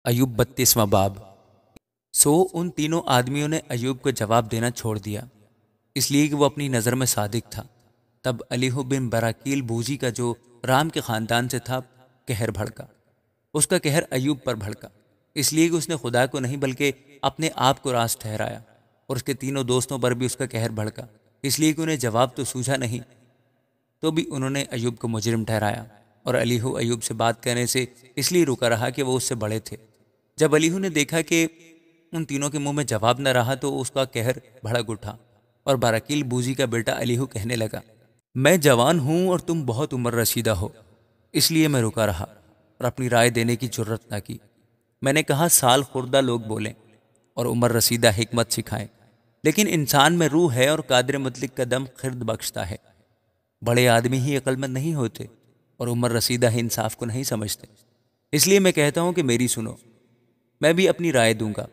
ایوب 32واں باب۔ ان تینوں آدمیوں نے ایوب کو جواب دینا چھوڑ دیا، اس لیے کہ وہ اپنی نظر میں صادق تھا۔ تب الیہو بن براکیل بوزی کا جو رام کے خاندان سے تھا قہر بھڑکا۔ اس کا قہر ایوب پر بھڑکا، اس لیے کہ اس نے خدا کو نہیں بلکہ اپنے آپ کو راست ٹھہرایا، اور اس کے تینوں دوستوں پر بھی اس کا قہر بھڑکا، اس لیے کہ انہیں جواب تو سوجھا نہیں، تو بھی انہوں نے ایوب کو مجرم ٹھہرایا۔ اور الیہو ایوب سے بات کرنے سے اس لیے رکا رہا کہ وہ اس سے بڑے تھے۔ جب الیہو نے دیکھا کہ ان تینوں کے منہ میں جواب نہ رہا تو اس کا قہر بھڑک اٹھا، اور باراکیل بوزی کا بیٹا الیہو کہنے لگا، میں جوان ہوں اور تم بہت عمر رسیدہ ہو، اس لیے میں رکا رہا اور اپنی رائے دینے کی جرت نہ کی۔ میں نے کہا سال خوردہ لوگ بولیں اور عمر رسیدہ حکمت سکھائیں، لیکن انسان میں روح ہے اور قادر مطلق کا دم خرد بخشتا ہے۔ بڑے آدمی ہی عقل مند نہیں ہوتے اور عمر رسیدہ ہی انصاف کو نہیں سمجھتے، اس لیے میں کہتا ہوں کہ میری سنو، میں بھی اپنی رائے دوں گا۔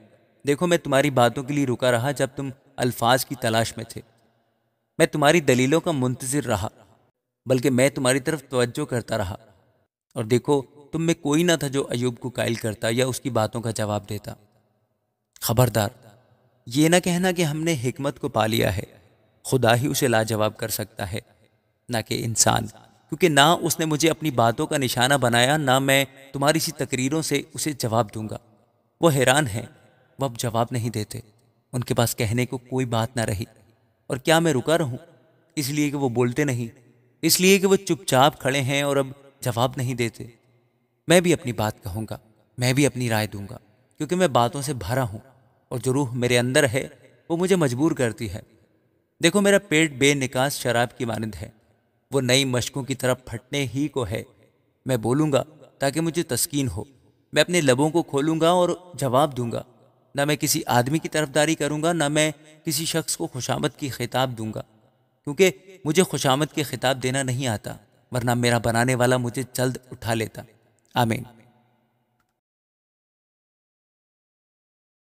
دیکھو میں تمہاری باتوں کے لیے رکا رہا جب تم الفاظ کی تلاش میں تھے، میں تمہاری دلیلوں کا منتظر رہا، بلکہ میں تمہاری طرف توجہ کرتا رہا، اور دیکھو تم میں کوئی نہ تھا جو ایوب کو قائل کرتا یا اس کی باتوں کا جواب دیتا۔ خبردار، یہ نہ کہنا کہ ہم نے حکمت کو پا لیا ہے، خدا ہی اسے لاجواب کر سکتا ہے، نہ کہ انسان، کیونکہ نہ اس نے مجھے اپنی باتوں کا نشانہ بنایا، نہ میں تمہاری سی تقریروں سے اسے جواب دوں گا۔ وہ حیران ہیں، وہ اب جواب نہیں دیتے، ان کے پاس کہنے کو کوئی بات نہ رہی۔ اور کیا میں رکا رہوں؟ اس لیے کہ وہ بولتے نہیں، اس لیے کہ وہ چپ چاپ کھڑے ہیں اور اب جواب نہیں دیتے۔ میں بھی اپنی بات کہوں گا، میں بھی اپنی رائے دوں گا، کیونکہ میں باتوں سے بھرا ہوں، اور جو روح میرے اندر ہے وہ مجھے مجبور کرتی ہے۔ دیکھو میرا پیٹ بے نکاس شراب کی مانند ہے، وہ نئی مشکوں کی طرف پھٹنے ہی کو ہے۔ میں بولوں گا تاکہ مجھے تسکین ہو، میں اپنے لبوں کو کھولوں گا اور جواب دوں گا۔ نہ میں کسی آدمی کی طرفداری کروں گا، نہ میں کسی شخص کو خوشامد کی خطاب دوں گا، کیونکہ مجھے خوشامد کی خطاب دینا نہیں آتا، ورنہ میرا بنانے والا مجھے جلد اٹھا لیتا۔ آمین۔